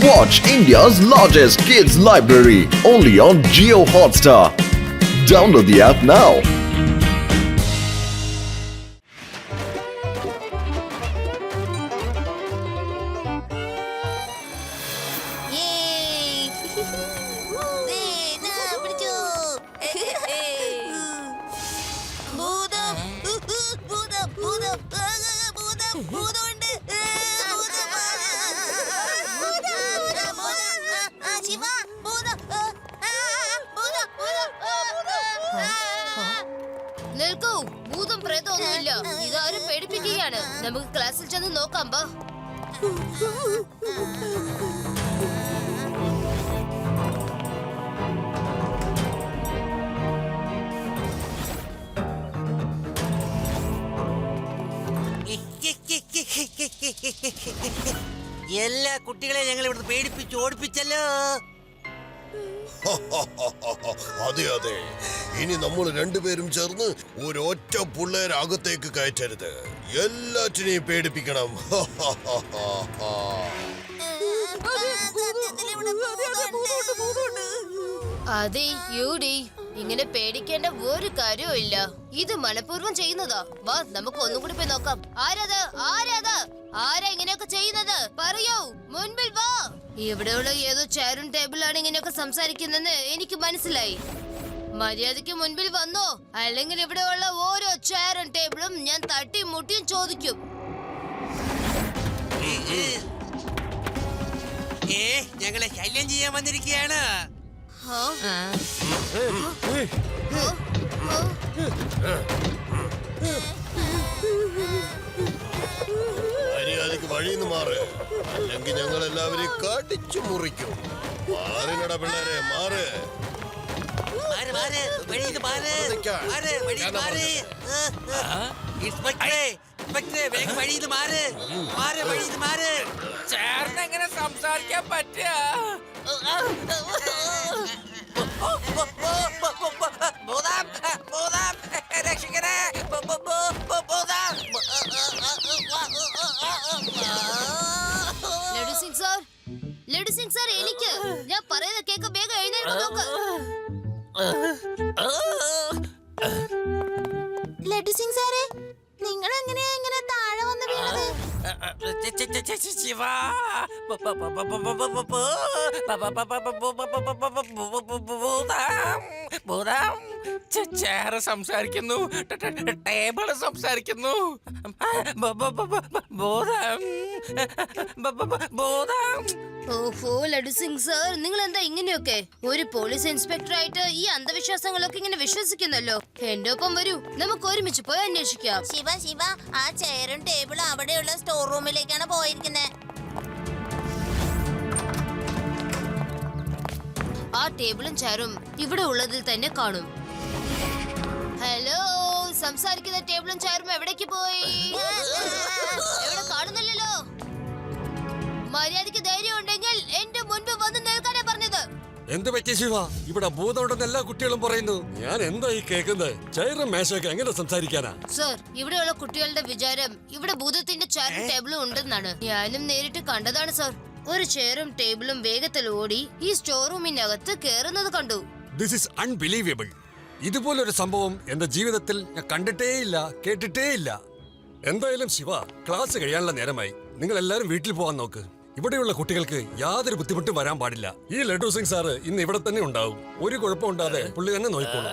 Watch India's largest kids library only on Jio Hotstar. Download the app now. നിൽക്കൂ, ഭൂതം പ്രേതമൊന്നുമില്ല. ഇതാരും പേടിപ്പിക്കുകയാണ്. നമുക്ക് ക്ലാസ്സിൽ ചെന്ന് നോക്കാം. ബാ. എല്ലാ കുട്ടികളെ ഞങ്ങൾ ഇവിടുന്ന് പേടിപ്പിച്ച് ഓടിപ്പിച്ചല്ലോ. അതെ അതെ, ഇനി നമ്മൾ രണ്ടുപേരും ചേർന്ന് ഒരൊറ്റ പിള്ളേർ അകത്തേക്ക് കയറ്റരുത്. എല്ലാറ്റിനെയും പേടിപ്പിക്കണം. അതെ യൂഡി, ഇങ്ങനെ പേടിക്കേണ്ട ഒരു കാര്യവും ഇല്ല. ഇത് മനഃപൂർവ്വം ചെയ്യുന്നതാ. വാ, നമുക്ക് ഒന്നും കൂടി പോയി നോക്കാം. ആരാ ഇങ്ങനെയൊക്കെ ചെയ്യുന്നത്? പറയൂ, മുൻപിൽ വാ. ഇവിടെയുള്ള ഏതോ ചെയറും ടേബിളാണ് ഇങ്ങനെയൊക്കെ സംസാരിക്കുന്നെന്ന് എനിക്ക് മനസ്സിലായി. മര്യാദയ്ക്ക് മുൻപിൽ വന്നോ, അല്ലെങ്കിൽ ഇവിടെയുള്ള ഓരോ ചെയറും ടേബിളും ഞാൻ തട്ടിയും മുട്ടിയും ചോദിക്കും. ഞങ്ങളെ ശല്യം ചെയ്യാൻ വന്നിരിക്കുകയാണ്. മര്യാദക്ക് വഴിന്ന് മാറ്, അല്ലെങ്കിൽ ഞങ്ങൾ എല്ലാവരെയും കടിച്ചു മുറിക്കും. മാറിനട പിള്ളേരെ, മാറ്. ചേർന്നെങ്ങനെ സംസാരിക്കാൻ പറ്റുക? ലഡു സിംഗ് സാർ, എനിക്ക് ഞാൻ പറയുന്നത് കേക്ക്. വേഗം എഴുന്നേൽക്കാൻ നോക്ക്. ലഡു സിംഗ് സാറേ, നിങ്ങൾ എങ്ങനെയാ ഇങ്ങനെ താഴെ വന്ന് വീണത്? ശിവ, ചേറ് സംസാരിക്കുന്നു, ടേബിള് സംസാരിക്കുന്നു. ഓഹോ ലഡു സിംഗ് സാർ, നിങ്ങൾ എന്താ ഇങ്ങനെയൊക്കെ? ഒരു പോലീസ് ഇൻസ്പെക്ടർ ആയിട്ട് ഈ അന്ധവിശ്വാസങ്ങളൊക്കെ ഇങ്ങനെ വിശ്വസിക്കുന്നല്ലോ. എന്റെ ഒപ്പം വരൂ, നമുക്ക് ഒരുമിച്ച് പോയി അന്വേഷിക്കാം. ശിവ, ആ ചെയറും ടേബിളും അവിടെയുള്ള സ്റ്റോർ റൂമിലേക്കാണ് പോയിരിക്കുന്നത്. ആ ടേബിളും ചെയറും ഇവിടെ ഉള്ളതിൽ തന്നെ കാണും. ഹലോ, സംസാരിക്കുന്ന ടേബിളും ചെയറും എവിടേക്ക് പോയി? എവിടെ കാണുന്നില്ലല്ലോ. മര്യാദയ്ക്ക് ധൈര്യം ഉണ്ടെങ്കിൽ എന്റെ മുൻപ് വന്ന് നിൽക്കാനാ പറഞ്ഞത്. എന്ത് പറ്റി ശിവ? ഇവിടെ ഭൂതമുണ്ടെന്ന് എല്ലാ കുട്ടികളും പറയുന്നു. ഞാൻ എന്താ ഈ കേൾക്കുന്നത്? ചെയറും മേശയൊക്കെ എങ്ങനെ സംസാരിക്കാനാ? സർ, ഇവിടെയുള്ള കുട്ടികളുടെ വിചാരം ഇവിടെ ഭൂതത്തിന്റെ ചെയറും ടേബിളും ഉണ്ടെന്നാണ്. ഞാനും നേരിട്ട് കണ്ടതാണ് സർ. ഒരു ചെയറും ടേബിളും വേഗത്തിൽ ഓടി ഈ സ്റ്റോർ റൂമിനകത്ത് കേറുന്നത് കണ്ടു. This is unbelievable. ഇതുപോലൊരു സംഭവം എന്റെ ജീവിതത്തിൽ ഞാൻ കണ്ടിട്ടേയില്ല, കേട്ടിട്ടേയില്ല. എന്തായാലും ശിവ, ക്ലാസ് കഴിയാനുള്ള നേരമായി. നിങ്ങൾ എല്ലാവരും വീട്ടിൽ പോകാൻ നോക്ക്. ഇവിടെയുള്ള കുട്ടികൾക്ക് യാതൊരു ബുദ്ധിമുട്ടും വരാൻ പാടില്ല. ഈ ലഡു സിംഗ് സാറ് ഇന്ന് ഇവിടെ തന്നെ ഉണ്ടാവും. ഒരു കുഴപ്പമുണ്ടാതെ പുള്ളി തന്നെ നോക്കിക്കോളൂ.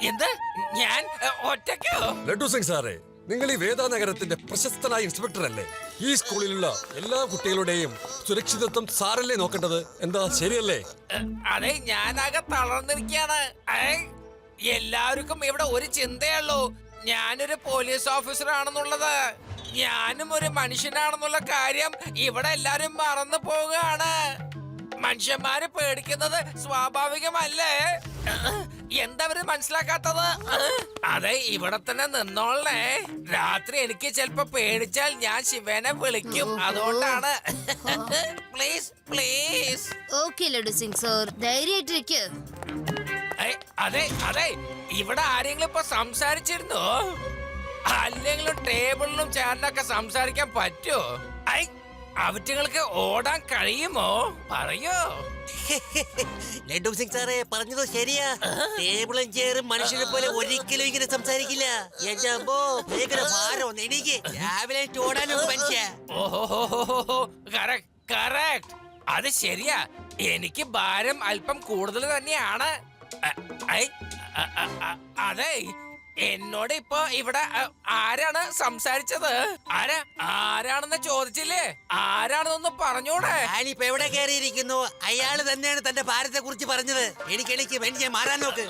എന്ത്? ഞാൻ ഒറ്റയ്ക്കോ? ലഡു സിംഗ് സാറേ, നിങ്ങൾ ഈ വേദ നഗരത്തിന്റെ പ്രശസ്തനായ ഇൻസ്പെക്ടർ അല്ലേ? ഈ സ്കൂളിലുള്ള എല്ലാ കുട്ടികളുടെയും സുരക്ഷിതത്വം സാറല്ലേ നോക്കേണ്ടത്? എന്താ ശരിയല്ലേ? അതെ, ഞാനാകെ തളർന്നിരിക്കുകയാണ്. എല്ലാവർക്കും ഇവിടെ ഒരു ചിന്തയുള്ളൂ, ഞാനൊരു പോലീസ് ഓഫീസർ ആണെന്നുള്ളത്. ഞാനും ഒരു മനുഷ്യനാണെന്നുള്ള കാര്യം ഇവിടെ എല്ലാരും മറന്നു പോവുകയാണ്. മനുഷ്യന്മാര് പേടിക്കുന്നത് സ്വാഭാവികമല്ലേ? എന്തവര് മനസ്സിലാക്കാത്തത്? അതെ, ഇവിടെ തന്നെ നിന്നോളേ. രാത്രി എനിക്ക് ചിലപ്പോ പേടിച്ചാൽ ഞാൻ ശിവനെ വിളിക്കും. അതുകൊണ്ടാണ്. Please please. Okay Laddu Singh sir, ധൈര്യമായിട്ടിരിക്ക്. അതെ അതെ, ഇവിടെ ആരെങ്കിലും ഇപ്പൊ സംസാരിച്ചിരുന്നോ? അല്ലെങ്കിലും ടേബിളിലും ചേട്ടനൊക്കെ സംസാരിക്കാൻ പറ്റുമോ? അവറ്റങ്ങൾക്ക് ഓടാൻ കഴിയുമോ പറയോ? ലഡു സിംഗ് സാറേ പറഞ്ഞത് ശരിയാ. ടേബിളും ചെയറും മനുഷ്യനെ പോലെ ഒരിക്കലും ഇങ്ങനെ സംസാരിക്കില്ല. എന്റെ അമ്മോ ഭയങ്കര ഭാരം. എനിക്ക് രാവിലെ ഓടാനും മനുഷ്യ. ഓഹോ കറക്റ്റ്. അത് ശരിയാ. എനിക്ക് ഭാരം അല്പം കൂടുതൽ തന്നെയാണ്. അതെ, എന്നോട് ഇപ്പൊ ഇവിടെ ആരാണ് സംസാരിച്ചത്? ആരാണെന്ന് ചോദിച്ചില്ലേ? ആരാണെന്നൊന്ന് പറഞ്ഞൂടെ? ഞാനിപ്പോ എവിടെ കയറിയിരിക്കുന്നു? അയാള് തന്നെയാണ് തന്റെ ഭാരത്തെ കുറിച്ച് പറഞ്ഞത്. എനിക്ക് മനുഷ്യൻ മാറാൻ നോക്ക്.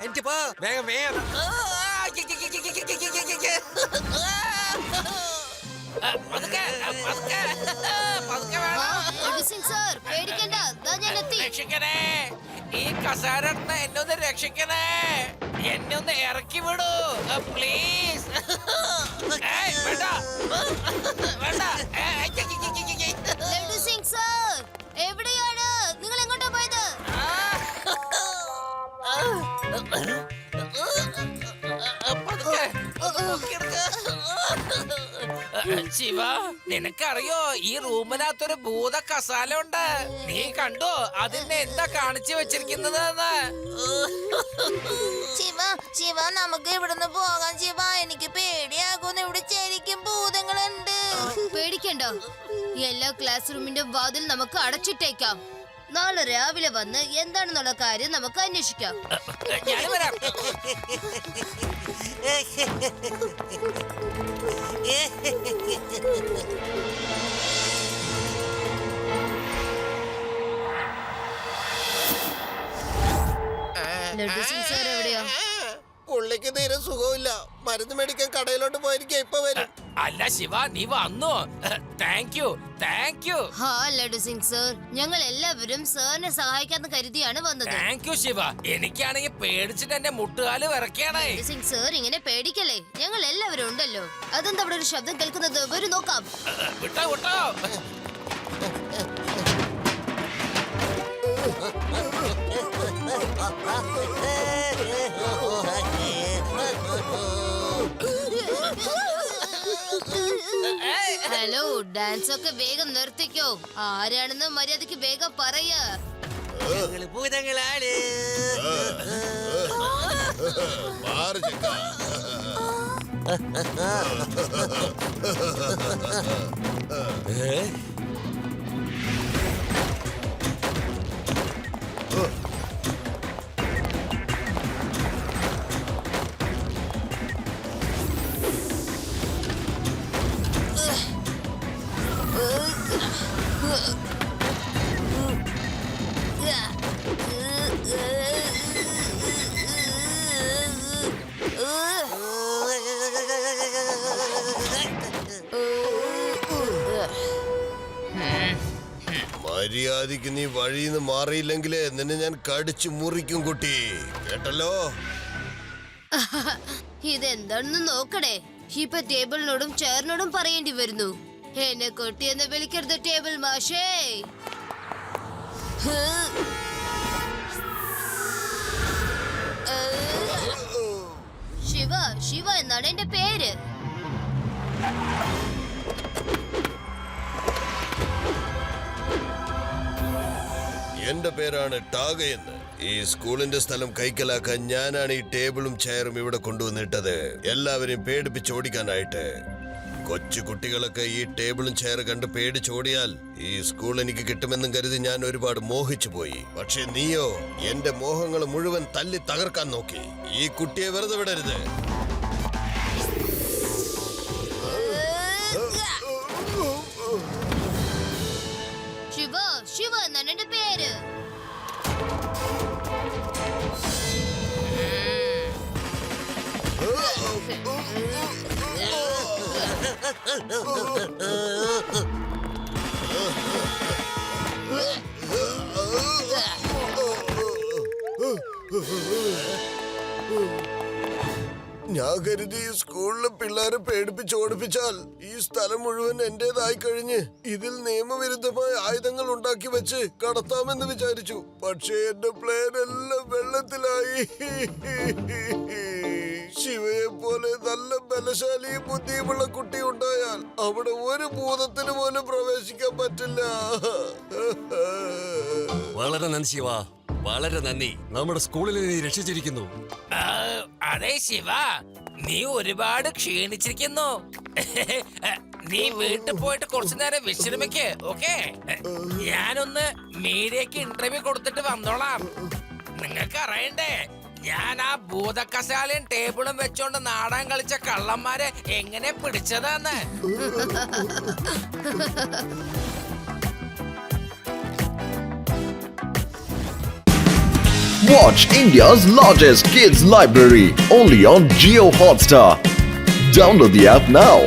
എനിക്ക് പോ വേഗം വേഗം. പതുക്കെ വേണം. സാർ പേടിക്കണ്ട, ദാ ഞാൻ എത്തി. രക്ഷിക്കണേ, ഈ കസാരന്ന് എന്നെ ഒന്ന് രക്ഷിക്കണേ. എന്നെ ഒന്ന് ഇറക്കി വിടൂ പ്ലീസ്. വേണ്ട. ലഡു സിംഗ് സാർ എവിടെയാണ്? നിങ്ങൾ എങ്ങോട്ടാ പോയത്? ശിവ, നിനക്കറിയോ ഈ റൂമിനകത്തൊരു ഭൂത കസാല ഉണ്ട്? നീ കണ്ടോ അതിനെ എന്താ കാണിച്ചു വെച്ചിരിക്കുന്നത്? ശിവ നമുക്ക് ഇവിടുന്ന് പോകാം ശിവ. എനിക്ക് പേടിയാകുന്നു. ഇവിടെ ശരിക്കും ഭൂതങ്ങളുണ്ട്. പേടിക്കണ്ട, എല്ലാ ക്ലാസ് റൂമിന്റെ വാതിൽ നമുക്ക് അടച്ചിട്ടേക്കാം. നാളെ രാവിലെ വന്ന് എന്താണെന്നുള്ള കാര്യം നമുക്ക് അന്വേഷിക്കാം. ഞാൻ വരാം. ലഡു സിംഗ് സാർ എവിടെയാ? പുള്ളിക്ക് തീരെ സുഖമില്ല. മരുന്ന് മേടിക്കാൻ കടയിലോട്ട് പോയിരിക്കും. ഇപ്പൊ വരും. അല്ല ശിവ, നീ വന്നു. Thank you. ഹാ ലഡു സിംഗ് സാർ, ഞങ്ങൾ എല്ലാവരും സാറിനെ സഹായിക്കാന്ന് കരുതിയാണ് വന്നത്. Thank you Shiva. എനിക്കാണെങ്കിൽ പേടിച്ചിട്ട് എന്റെ മുട്ടുകാല് വിറയ്ക്കാണേ. ലഡു സിംഗ് സാർ ഇങ്ങനെ പേടിക്കല്ലേ, ഞങ്ങൾ എല്ലാവരും ഉണ്ടല്ലോ. അതെന്താ അവിടെ ഒരു ശബ്ദം കേൾക്കുന്നത്? വരൂ നോക്കാം. വിട്ടോ. ഹലോ, ഡാൻസ് ഒക്കെ വേഗം നിർത്തിക്കോ. ആരാണെന്ന് മര്യാദക്ക് വേഗം പറയാ. ഞങ്ങള് ഭൂതങ്ങളാണ്. മാറ് ചെക്ക. മര്യാദക്ക് നീ വഴിന്ന് മാറിയില്ലെങ്കിലേ നിന്നെ ഞാൻ കടിച്ചു മുറിക്കും കുട്ടി. കേട്ടല്ലോ? ഇതെന്താണെന്ന് നോക്കണേ. ഇപ്പൊ ടേബിളിനോടും ചെയറിനോടും പറയേണ്ടി വരുന്നു. എന്നെ കൊട്ടിയെന്ന് വിളിക്കരുത് ടേബിൾ മാഷേ. ശിവ എന്നാണ് എന്റെ പേര്. എന്റെ പേരാണ് ടാഗയെന്ന്. ഈ സ്കൂളിന്റെ സ്ഥലം കൈക്കലാക്കാൻ ഞാനാണ് ഈ ടേബിളും ചെയറും ഇവിടെ കൊണ്ടുവന്നിട്ടത്. എല്ലാവരെയും പേടിപ്പിച്ചോടിക്കാനായിട്ട്. കൊച്ചു കുട്ടികളൊക്കെ ഈ ടേബിളും ചെയർ കണ്ട് പേടിച്ചോടിയാൽ ഈ സ്കൂൾ എനിക്ക് കിട്ടുമെന്നും കരുതി ഞാൻ ഒരുപാട് മോഹിച്ചു പോയി. പക്ഷെ നീയോ എന്റെ മോഹങ്ങൾ മുഴുവൻ തല്ലി തകർക്കാൻ നോക്കി. ഈ കുട്ടിയെ വെറുതെ വിടരുത്. ശിവ എന്നാണ് എന്റെ പേര്. ഞാൻ കരുതി ഈ സ്കൂളിലെ പിള്ളേരെ പേടിപ്പിച്ച് ഓടിപ്പിച്ചാൽ ഈ സ്ഥലം മുഴുവൻ എന്റേതായി കഴിഞ്ഞ് ഇതിൽ നിയമവിരുദ്ധമായ ആയുധങ്ങൾ ഉണ്ടാക്കി വെച്ച് കടത്താമെന്ന് വിചാരിച്ചു. പക്ഷേ എന്റെ പ്ലാൻ എല്ലാം വെള്ളത്തിലായി. ശിവയെ പോലെ നല്ല ബലശാലിയും ബുദ്ധിയുമുള്ള കുട്ടി ഉണ്ടായാൽ അവിടെ ഒരു ഭൂതത്തിന് പോലും പ്രവേശിക്കാൻ പറ്റില്ല. വളരെ നന്ദി ശിവ, വളരെ നന്ദി. നമ്മുടെ സ്കൂളിൽ നീ രക്ഷിച്ചിരിക്കുന്നു. അതെ ശിവ, നീ ഒരുപാട് ക്ഷീണിച്ചിരിക്കുന്നു. നീ വീട്ടിൽ പോയിട്ട് കുറച്ചു നേരം വിശ്രമിക്ക്. ഓക്കെ, ഞാനൊന്ന് മീഡിയക്ക് ഇന്റർവ്യൂ കൊടുത്തിട്ട് വന്നോളാം. നിങ്ങൾക്ക് അറിയണ്ടേ, ഞാൻ ആ ഭൂതക്കശാലയും ടേബിളും വെച്ചോണ്ട് നാടകം കളിച്ച കള്ളന്മാരെ എങ്ങനെ പിടിച്ചതാന്ന്. Watch India's largest kids library only on Geo Hotstar. Download the app now.